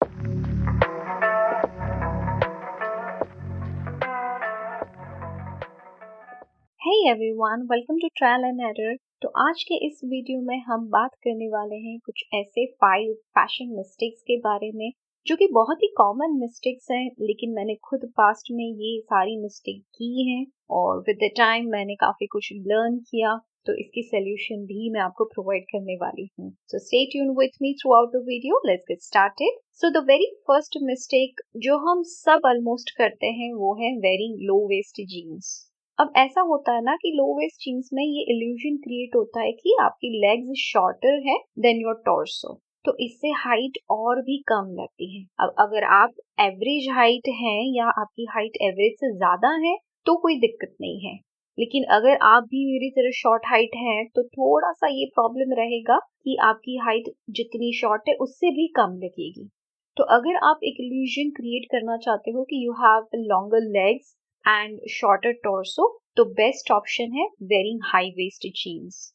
Hey everyone, welcome to Trial and Error। तो आज के इस वीडियो में हम बात करने वाले हैं कुछ ऐसे 5 फैशन मिस्टेक्स के बारे में जो कि बहुत ही कॉमन मिस्टेक्स हैं, लेकिन मैंने खुद पास्ट में ये सारी मिस्टेक की हैं और विद द टाइम मैंने काफी कुछ लर्न किया, तो इसकी सोल्यूशन भी मैं आपको प्रोवाइड करने वाली हूँ। So stay tune with me through out the video. Let's get started. So the very first mistake जो हम सब ऑलमोस्ट करते हैं वो है वेयरिंग लो वेस्ट जीन्स। अब ऐसा होता है ना कि लो वेस्ट जीन्स में ये इल्यूजन क्रिएट होता है कि आपकी लेग्स शॉर्टर है देन योर टॉर्सो, तो इससे हाइट और भी कम लगती है। अब अगर आप एवरेज हाइट हैं या आपकी हाइट एवरेज से ज्यादा है तो कोई दिक्कत नहीं है, लेकिन अगर आप भी मेरी तरह शॉर्ट हाइट हैं तो थोड़ा सा ये प्रॉब्लम रहेगा कि आपकी हाइट जितनी शॉर्ट है उससे भी कम लगेगी। तो अगर आप एक इल्यूजन क्रिएट करना चाहते हो कि you have longer legs and shorter torso, तो बेस्ट ऑप्शन है वेयरिंग हाई वेस्ट जीन्स,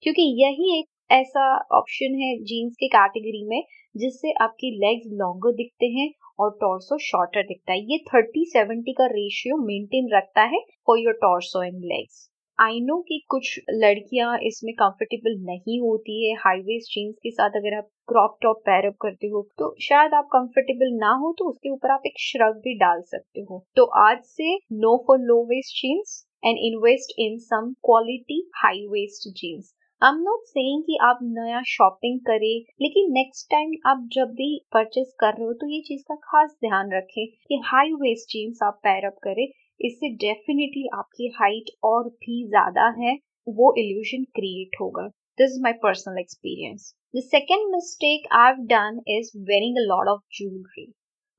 क्योंकि यही एक ऐसा ऑप्शन है जीन्स के कैटेगरी में जिससे आपकी लेग्स लॉन्गर दिखते हैं और टॉर्सो शॉर्टर दिखता है। ये 30-70 का रेशियो मेंटेन रखता है for your torso and legs. I know कि कुछ लड़कियां इसमें कंफर्टेबल नहीं होती है हाई वेस्ट जीन्स के साथ। अगर आप क्रॉप टॉप पैर अप करते हो तो शायद आप कंफर्टेबल ना हो, तो उसके ऊपर आप एक श्रग भी डाल सकते हो। तो आज से no for low waist jeans and invest in some quality high waist jeans. I am not saying कि आप नया शॉपिंग करें, लेकिन नेक्स्ट टाइम आप जब भी परचेस कर रहे हो तो ये चीज का खास ध्यान रखें कि हाई वेस्ट जीन्स आप पैर अप करें। इससे डेफिनेटली आपकी हाइट और भी ज्यादा है वो इल्यूजन क्रिएट होगा। This is my personal experience. The second mistake I have done is wearing a lot of jewellery.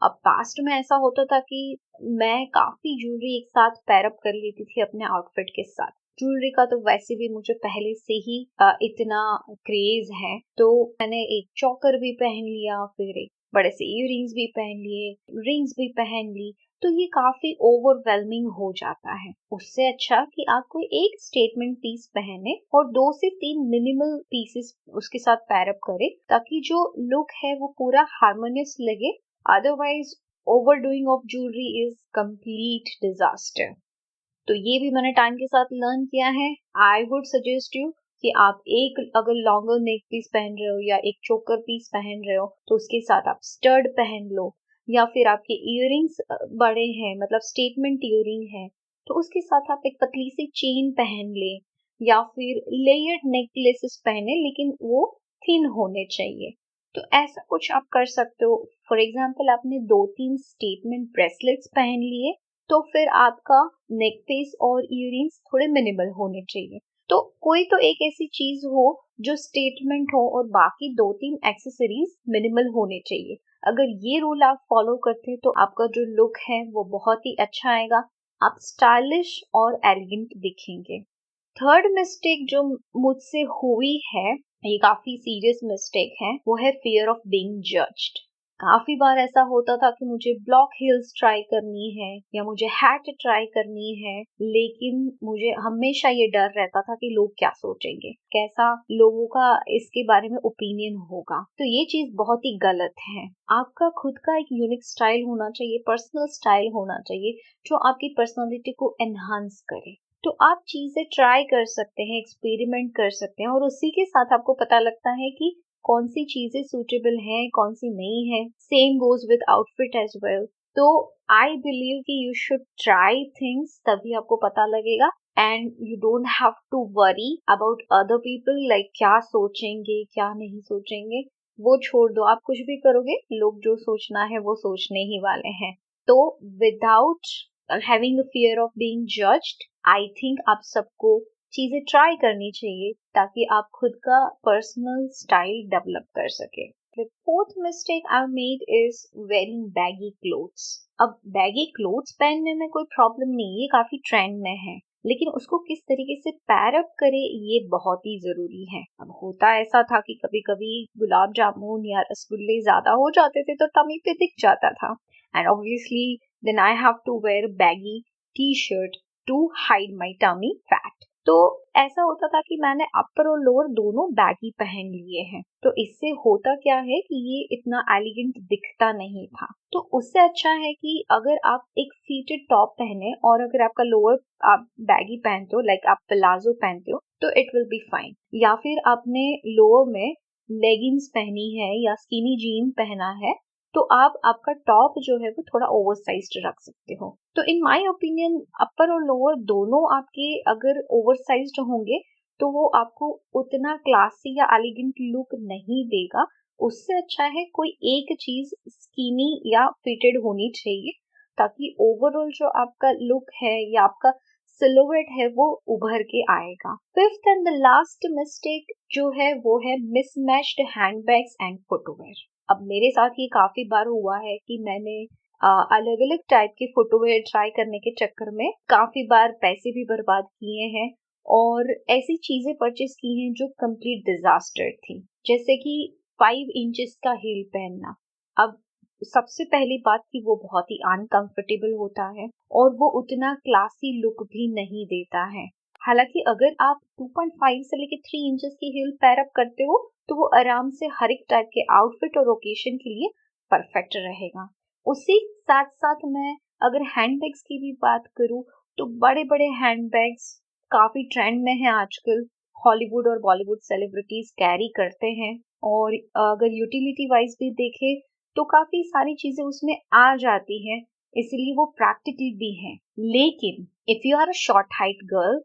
अब पास्ट में ऐसा होता था कि मैं काफी ज्वेलरी एक साथ पैर अप कर लेती थी अपने आउटफिट के साथ। ज्वेलरी का तो वैसे भी मुझे पहले से ही इतना क्रेज है, तो मैंने एक चोकर भी पहन लिया, फिर एक बड़े से इयररिंग्स भी पहन लिए, रिंग्स भी पहन ली, तो ये काफी ओवरवेलमिंग हो जाता है। उससे अच्छा कि आप कोई एक स्टेटमेंट पीस पहने और 2 से 3 मिनिमल पीसेस उसके साथ पैर अप करें, ताकि जो लुक है वो पूरा हार्मोनियस लगे। Otherwise overdoing of jewellery is complete disaster. तो ये भी मैंने टाइम के साथ लर्न किया है। आई वुड सजेस्ट यू कि आप एक अगर लॉन्गर नेक पीस पहन रहे हो या एक चोकर पीस पहन रहे हो तो उसके साथ आप स्टड पहन लो, या फिर आपके इयररिंग्स बड़े हैं मतलब स्टेटमेंट इयररिंग है तो उसके साथ आप एक पतली सी चेन पहन ले, या फिर लेयर्ड नेकलेसेस पहने लेकिन वो थिन होने चाहिए। तो ऐसा कुछ आप कर सकते हो। फॉर एग्जाम्पल आपने 2-3 स्टेटमेंट ब्रेसलेट्स पहन लिए तो फिर आपका नेक पीस और इयररिंग्स थोड़े मिनिमल होने चाहिए। तो कोई तो एक ऐसी चीज हो जो स्टेटमेंट हो और बाकी 2-3 एक्सेसरीज मिनिमल होने चाहिए। अगर ये रूल आप फॉलो करते हैं तो आपका जो लुक है वो बहुत ही अच्छा आएगा, आप स्टाइलिश और एलिगेंट दिखेंगे। थर्ड मिस्टेक जो मुझसे हुई है, ये काफी सीरियस मिस्टेक है, वो है फियर ऑफ बीइंग जज्ड। काफी बार ऐसा होता था कि मुझे ब्लॉक हिल्स ट्राई करनी है या मुझे हैट ट्राई करनी है, लेकिन मुझे हमेशा ये डर रहता था कि लोग क्या सोचेंगे, कैसा लोगों का इसके बारे में ओपिनियन होगा। तो ये चीज बहुत ही गलत है। आपका खुद का एक यूनिक स्टाइल होना चाहिए, पर्सनल स्टाइल होना चाहिए जो आपकी पर्सनालिटी को एनहांस करे। तो आप चीजें ट्राई कर सकते हैं, एक्सपेरिमेंट कर सकते हैं, और उसी के साथ आपको पता लगता है कि कौन सी चीजें सूटेबल हैं कौन सी नहीं है। Same goes with outfit as well. तो आई बिलीव कि यू शुड ट्राई थिंग्स, तभी आपको पता लगेगा। And you don't have to worry about other people, like क्या सोचेंगे क्या नहीं सोचेंगे, वो छोड़ दो। आप कुछ भी करोगे लोग जो सोचना है वो सोचने ही वाले हैं। तो without having a fear of being judged, I think आप सबको चीजें ट्राई करनी चाहिए ताकि आप खुद का पर्सनल स्टाइल डेवलप कर सके। The fourth mistake I've made is wearing baggy clothes. अब baggy clothes पहनने में कोई प्रॉब्लम नहीं, ये काफी ट्रेंड में है, लेकिन उसको किस तरीके से पैर अप करे ये बहुत ही जरूरी है। अब होता ऐसा था कि कभी कभी गुलाब जामुन या रसगुल्ले ज्यादा हो जाते थे तो टमी पे दिख जाता था, and obviously then I have to wear baggy t-shirt to hide my tummy fat. तो ऐसा होता था कि मैंने अपर और लोअर दोनों बैगी पहन लिए हैं, तो इससे होता क्या है कि ये इतना एलिगेंट दिखता नहीं था। तो उससे अच्छा है कि अगर आप एक फीटेड टॉप पहने और अगर आपका लोअर आप बैगी पहनते हो, लाइक आप प्लाजो पहनते हो, तो इट विल बी फाइन। या फिर आपने लोअर में लेगिंग्स पहनी है या स्किनी जीन पहना है, तो आप आपका टॉप जो है वो थोड़ा ओवरसाइज्ड रख सकते हो। तो इन माय ओपिनियन अपर और लोअर दोनों आपके अगर ओवरसाइज्ड होंगे तो वो आपको उतना क्लासी या एलिगेंट लुक नहीं देगा। उससे अच्छा है कोई एक चीज स्किनी या फिटेड होनी चाहिए, ताकि ओवरऑल जो आपका लुक है या आपका सिलुएट है वो उभर के आएगा। Fifth and the last mistake जो है वो है मिसमैच्ड हैंडबैग्स एंड फुटवेयर। अब मेरे साथ ये काफी बार हुआ है कि मैंने अलग अलग टाइप के फुटवेयर ट्राई करने के चक्कर में काफी बार पैसे भी बर्बाद किए हैं और ऐसी चीजें परचेस की हैं जो कंप्लीट डिजास्टर थी। जैसे कि 5 इंचेस का हील पहनना। अब सबसे पहली बात कि वो बहुत ही अनकंफर्टेबल होता है और वो उतना क्लासी लुक भी नहीं देता है। हालांकि अगर आप 2.5 से लेके 3 इंचेस की हील पैर अप करते हो तो वो आराम से हर एक टाइप के आउटफिट और ओकेशन के लिए परफेक्ट रहेगा। उसी साथ साथ मैं अगर हैंडबैग्स की भी बात करूँ तो बड़े बड़े हैंडबैग्स काफी ट्रेंड में है आजकल। हॉलीवुड और बॉलीवुड सेलिब्रिटीज कैरी करते हैं और अगर यूटिलिटी वाइज भी देखें तो काफी सारी चीजें उसमें आ जाती हैं, इसलिए वो प्रैक्टिकल भी हैं। लेकिन if you are a short height girl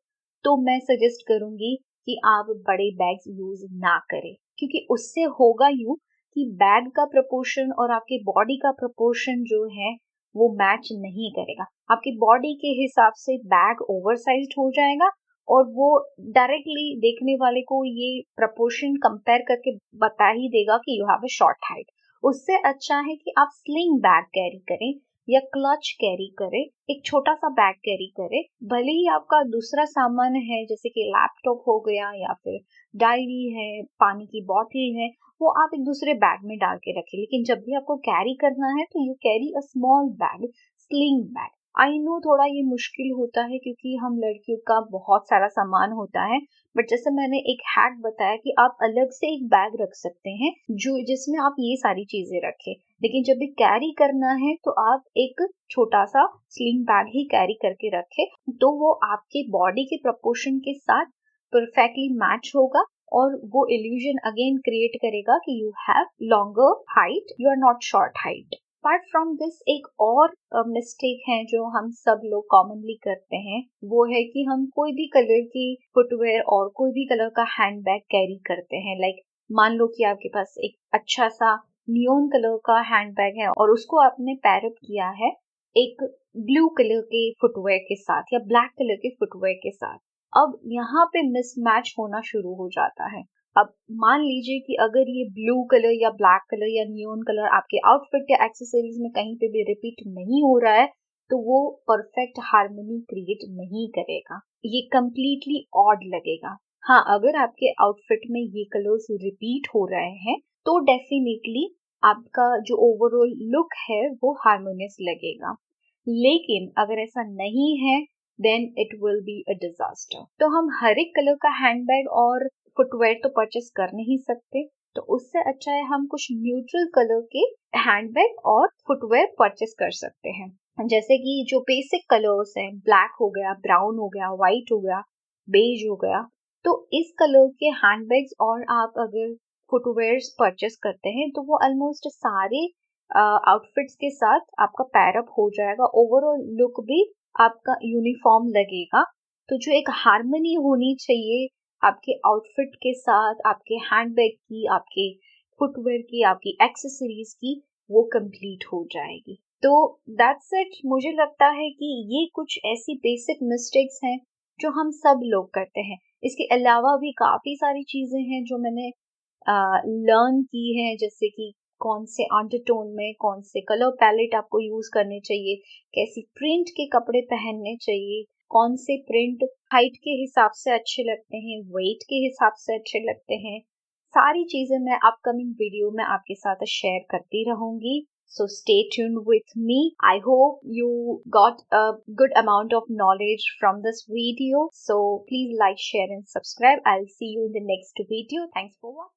तो मैं सजेस्ट करूंगी कि आप बड़े बैग्स यूज ना करें, क्योंकि उससे होगा यूं कि बैग का प्रपोर्शन और आपके बॉडी का प्रपोर्शन जो है वो मैच नहीं करेगा। आपकी बॉडी के हिसाब से बैग ओवरसाइज्ड हो जाएगा और वो डायरेक्टली देखने वाले को ये प्रपोर्शन कंपेयर करके बता ही देगा कि you have a short height. उससे अच्छा है कि आप स्लिंग बैग कैरी करें या क्लच कैरी करें, एक छोटा सा बैग कैरी करें। भले ही आपका दूसरा सामान है जैसे कि लैपटॉप हो गया या फिर डायरी है, पानी की बोतल है, वो आप एक दूसरे बैग में डाल के रखें, लेकिन जब भी आपको कैरी करना है तो you carry a small bag, sling bag. I know थोड़ा ये मुश्किल होता है क्योंकि हम लड़कियों का बहुत सारा सामान होता है, बट जैसे मैंने एक हैक बताया कि आप अलग से एक बैग रख सकते हैं जो जिसमें आप ये सारी चीजें रखें, लेकिन जब भी कैरी करना है तो आप एक छोटा सा स्लिंग बैग ही कैरी करके रखें, तो वो आपके बॉडी के प्रपोर्शन के साथ परफेक्टली मैच होगा और वो इल्यूजन अगेन क्रिएट करेगा कि you have longer height, you are not short height. Apart from this एक और मिस्टेक है जो हम सब लोग कॉमनली करते हैं, वो है कि हम कोई भी कलर की फुटवेयर और कोई भी कलर का हैंडबैग कैरी करते हैं। लाइक मान लो कि आपके पास एक अच्छा सा नियॉन कलर का हैंडबैग है और उसको आपने पैर अप किया है एक ब्लू कलर के फुटवेयर के साथ या ब्लैक कलर के फुटवेयर के साथ। अब यहाँ पे मिसमैच होना शुरू हो जाता है। अब मान लीजिए कि अगर ये ब्लू कलर या ब्लैक कलर या नियॉन कलर आपके आउटफिट या एक्सेसरीज में कहीं पे भी रिपीट नहीं हो रहा है तो वो परफेक्ट हार्मनी क्रिएट नहीं करेगा, ये कंप्लीटली ऑड लगेगा। हाँ, अगर आपके आउटफिट में ये कलर्स रिपीट हो रहे हैं तो डेफिनेटली आपका जो ओवरऑल लुक है वो हार्मोनियस लगेगा। लेकिन अगर ऐसा नहीं है then it will be a disaster. तो हम हर एक कलर का हैंडबैग और फुटवेयर तो परचेस कर नहीं सकते, तो उससे अच्छा है हम कुछ न्यूट्रल कलर के हैंडबैग और फुटवेयर परचेस कर सकते हैं। जैसे कि जो बेसिक कलर्स हैं, ब्लैक हो गया, ब्राउन हो गया, व्हाइट हो गया, बेज हो गया, तो इस कलर के हैंडबैग्स और आप अगर फुटवेयर्स परचेस करते हैं तो वो ऑलमोस्ट सारे आउटफिट्स के साथ आपका पैर अप हो जाएगा, ओवरऑल लुक भी आपका यूनिफॉर्म लगेगा। तो जो एक हार्मनी होनी चाहिए आपके आउटफिट के साथ, आपके हैंडबैग की, आपके फुटवेयर की, आपकी एक्सेसरीज की, वो कंप्लीट हो जाएगी। तो दैट्स इट। मुझे लगता है कि ये कुछ ऐसी बेसिक मिस्टेक्स हैं जो हम सब लोग करते हैं। इसके अलावा भी काफी सारी चीजें हैं जो मैंने लर्न की हैं, जैसे कि कौन से अंडरटोन में कौन से कलर पैलेट आपको यूज करने चाहिए, कैसी प्रिंट के कपड़े पहनने चाहिए, कौन से प्रिंट हाइट के हिसाब से अच्छे लगते हैं, वेट के हिसाब से अच्छे लगते हैं। सारी चीजें मैं अपकमिंग वीडियो में आपके साथ शेयर करती रहूंगी। So stay tuned with me. I hope you got a good amount of knowledge from this video. So please like, share and subscribe. I'll see you in the next video. Thanks for watching.